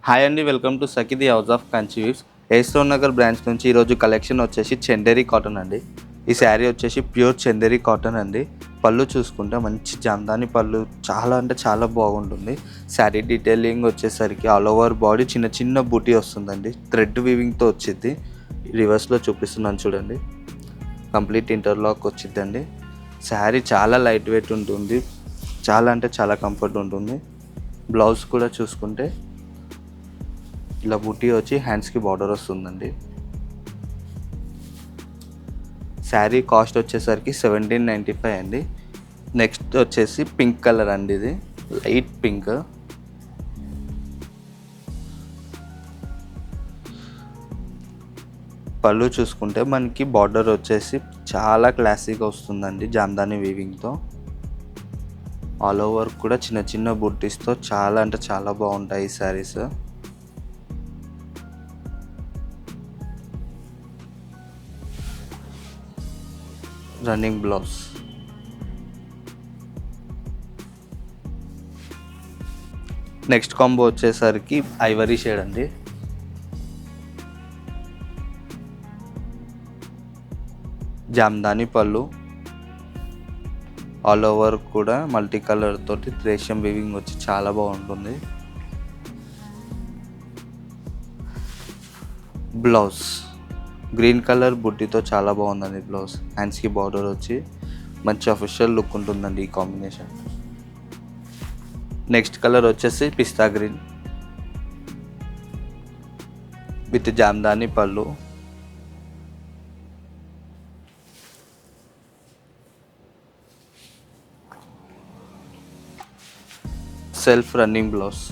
Hi అండి, welcome to సఖిది house of Kanchi weaves. ఏస్టోన్ నగర్ బ్రాంచ్ నుంచి ఈరోజు కలెక్షన్ వచ్చేసి చందేరి కాటన్ అండి. ఈ శారీ వచ్చేసి ప్యూర్ చందేరి కాటన్ అండి. పళ్ళు చూసుకుంటే మంచి జామ్దాని పళ్ళు, చాలా అంటే చాలా బాగుంటుంది. శారీ డీటెయిలింగ్ వచ్చేసరికి ఆల్ ఓవర్ బాడీ చిన్న చిన్న బూటీ వస్తుందండి. థ్రెడ్ వీవింగ్తో వచ్చింది. రివర్స్లో చూపిస్తున్నాను చూడండి. కంప్లీట్ ఇంటర్లాక్ వచ్చిందండి. శారీ చాలా లైట్ వెయిట్ ఉంటుంది, చాలా అంటే చాలా కంఫర్ట్ ఉంటుంది. బ్లౌజ్ కూడా చూసుకుంటే ఇలా బుట్టి వచ్చి హ్యాండ్స్కి బార్డర్ వస్తుందండి. శారీ కాస్ట్ వచ్చేసరికి 1795 అండి. నెక్స్ట్ వచ్చేసి పింక్ కలర్ అండి, ఇది లైట్ పింక్. పళ్ళు చూసుకుంటే మనకి బార్డర్ వచ్చేసి చాలా క్లాసీగా వస్తుందండి, జామ్దాని వీవింగ్తో. ఆల్ ఓవర్ కూడా చిన్న చిన్న బుట్టీస్తో చాలా అంటే చాలా బాగుంటాయి ఈ saris. Running blouse. Next combo వచ్చేసరికి ఐవరీ షేడ్ అండి. జామ్దాని పళ్ళు, ఆల్ ఓవర్ కూడా మల్టీ కలర్ తోటి రేషం వీవింగ్ వచ్చి చాలా బాగుంటుంది. బ్లౌజ్ గ్రీన్ కలర్ బుట్టితో చాలా బాగుందండి బ్లౌజ్. హ్యాండ్స్కి బార్డర్ వచ్చి మంచి అఫీషియల్ లుక్ ఉంటుందండి ఈ కాంబినేషన్. నెక్స్ట్ కలర్ వచ్చేసి పిస్తా గ్రీన్ విత్ జామ్దాని పళ్ళు. Self running blouse.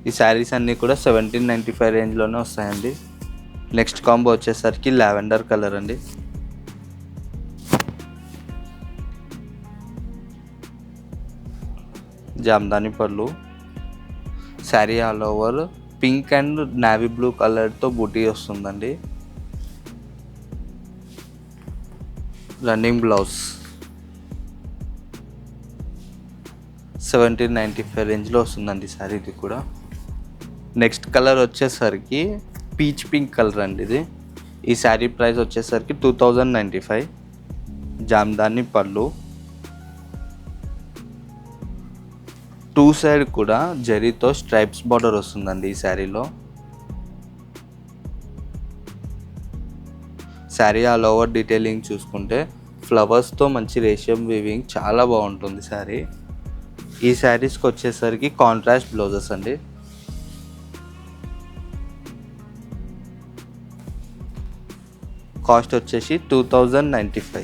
ఈ శారీస్ అన్నీ కూడా 1795 రేంజ్లోనే వస్తాయండి. నెక్స్ట్ కాంబో వచ్చేసరికి లావెండర్ కలర్ అండి. జామ్దాని పళ్ళు. Sari all over pink and navy blue కలర్తో బూటీ వస్తుందండి. రన్నింగ్ బ్లౌజ్ 1795 రేంజ్లో వస్తుందండి శారీ ఇది కూడా. నెక్స్ట్ కలర్ వచ్చేసరికి పీచ్ పింక్ కలర్ అండి ఇది. ఈ శారీ ప్రైస్ వచ్చేసరికి 2095. జామ్దాని పళ్ళు, టూ సైడ్ కూడా జరీతో స్ట్రైప్స్ బార్డర్ వస్తుందండి ఈ శారీలో. శారీ ఆల్ ఓవర్ డీటెయిలింగ్ చూసుకుంటే ఫ్లవర్స్తో మంచి రేషియం వీవింగ్ చాలా బాగుంటుంది శారీ. ఈ శారీస్కి వచ్చేసరికి కాంట్రాస్ట్ బ్లౌజెస్ అండి. కాస్ట్ వచ్చేసి 2095.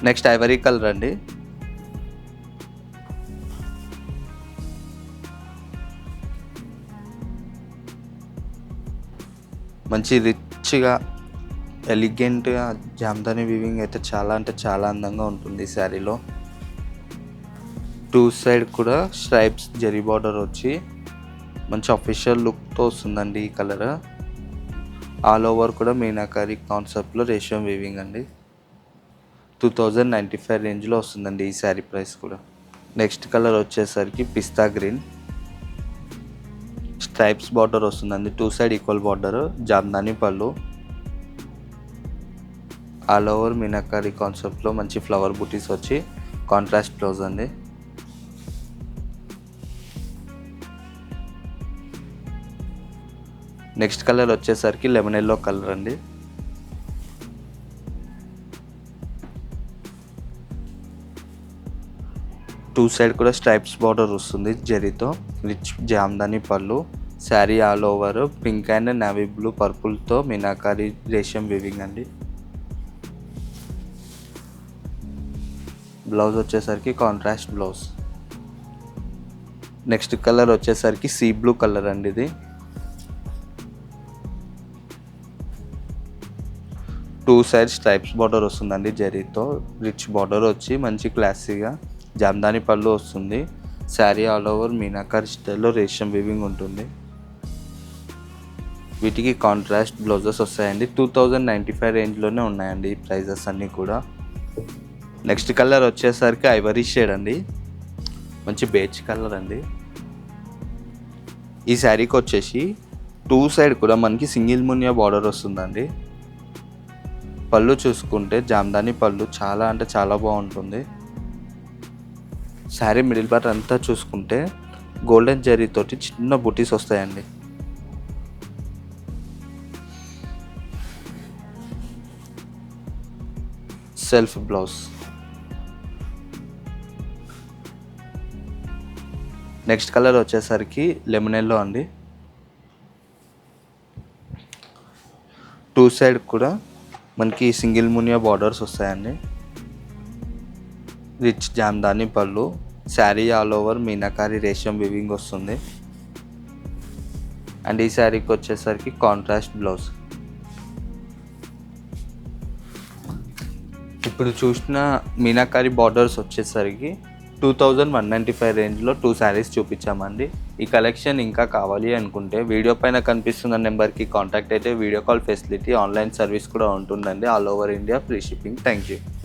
నెక్స్ట్ ఐవరీ కలర్ అండి. మంచి రిచ్గా ఎలిగెంట్గా జామ్దాని వీవింగ్ అయితే చాలా అంటే చాలా అందంగా ఉంటుంది ఈ శారీలో. టూ సైడ్ కూడా స్ట్రైప్స్ జరీ బార్డర్ వచ్చి మంచి అఫీషియల్ లుక్తో వస్తుందండి ఈ కలర్. ఆల్ ఓవర్ కూడా మీనాకారి కాన్సెప్ట్లో రేషియం వీవింగ్ అండి. 2095 రేంజ్లో వస్తుందండి ఈ శారీ ప్రైస్ కూడా. నెక్స్ట్ కలర్ వచ్చేసరికి పిస్తా గ్రీన్. స్ట్రైప్స్ బార్డర్ వస్తుందండి, two side equal border. Jamdani పళ్ళు, ఆల్ ఓవర్ మీనాకారి కాన్సెప్ట్లో మంచి ఫ్లవర్ బూటీస్ వచ్చి కాంట్రాస్ట్ బ్లౌజ్ అండి. నెక్స్ట్ కలర్ వచ్చేసరికి లెమన్ ఎల్లో కలర్ అండి. టూ సైడ్ కూడా స్ట్రైప్స్ బార్డర్ వస్తుంది జరీతో. రిచ్ జామ్దాని పళ్ళు. Sari all over pink and navy blue పర్పుల్తో మీనాకారి రేషం వీవింగ్ అండి. బ్లౌజ్ వచ్చేసరికి కాంట్రాస్ట్ బ్లౌజ్. నెక్స్ట్ కలర్ వచ్చేసరికి సీ బ్లూ కలర్ అండి ఇది. టూ సైడ్ స్ట్రైప్స్ బార్డర్ వస్తుందండి జరీతో. రిచ్ బార్డర్ వచ్చి మంచి క్లాసీగా జామ్దాని పళ్ళు వస్తుంది. శారీ ఆల్ ఓవర్ మీనాకారి స్టైల్లో రేషం వీవింగ్ ఉంటుంది. వీటికి కాంట్రాస్ట్ బ్లౌజెస్ వస్తాయండి. 2095 రేంజ్లోనే ఉన్నాయండి ఈ ప్రైజెస్ అన్నీ కూడా. నెక్స్ట్ కలర్ వచ్చేసరికి ఐవరీ షేడ్ అండి, మంచి బేజ్ కలర్ అండి. ఈ శారీకి వచ్చేసి 2 సైడ్ కూడా మనకి సింగిల్ మునియా బార్డర్ వస్తుందండి. పళ్ళు చూసుకుంటే జామ్దాని పళ్ళు చాలా అంటే చాలా బాగుంటుంది. శారీ మిడిల్ పార్ట్ అంతా చూసుకుంటే గోల్డెన్ జరీ తోటి చిన్న బుటీస్ వస్తాయండి. Self blouse. నెక్స్ట్ కలర్ వచ్చేసరికి లెమన్ ఎల్లో అండి. 2 సైడ్ కూడా మనకి సింగిల్ మునియా బార్డర్స్ వస్తాయండి. రిచ్ జామ్దాని పళ్ళు, శారీ ఆల్ ఓవర్ మీనాకారి రేషం వివింగ్ వస్తుంది. అండ్ ఈ శారీకి వచ్చేసరికి కాంట్రాస్ట్ బ్లౌజ్. ఇప్పుడు చూసిన మీనాకారి బార్డర్స్ వచ్చేసరికి 2195 రేంజ్లో 2 శారీస్ చూపించామండి. ఈ కలెక్షన్ ఇంకా కావాలి అనుకుంటే వీడియో పైన కనిపిస్తున్న నెంబర్కి కాంటాక్ట్ అయితే video call facility, online service కూడా ఉంటుందండి. All over India free shipping. Thank you.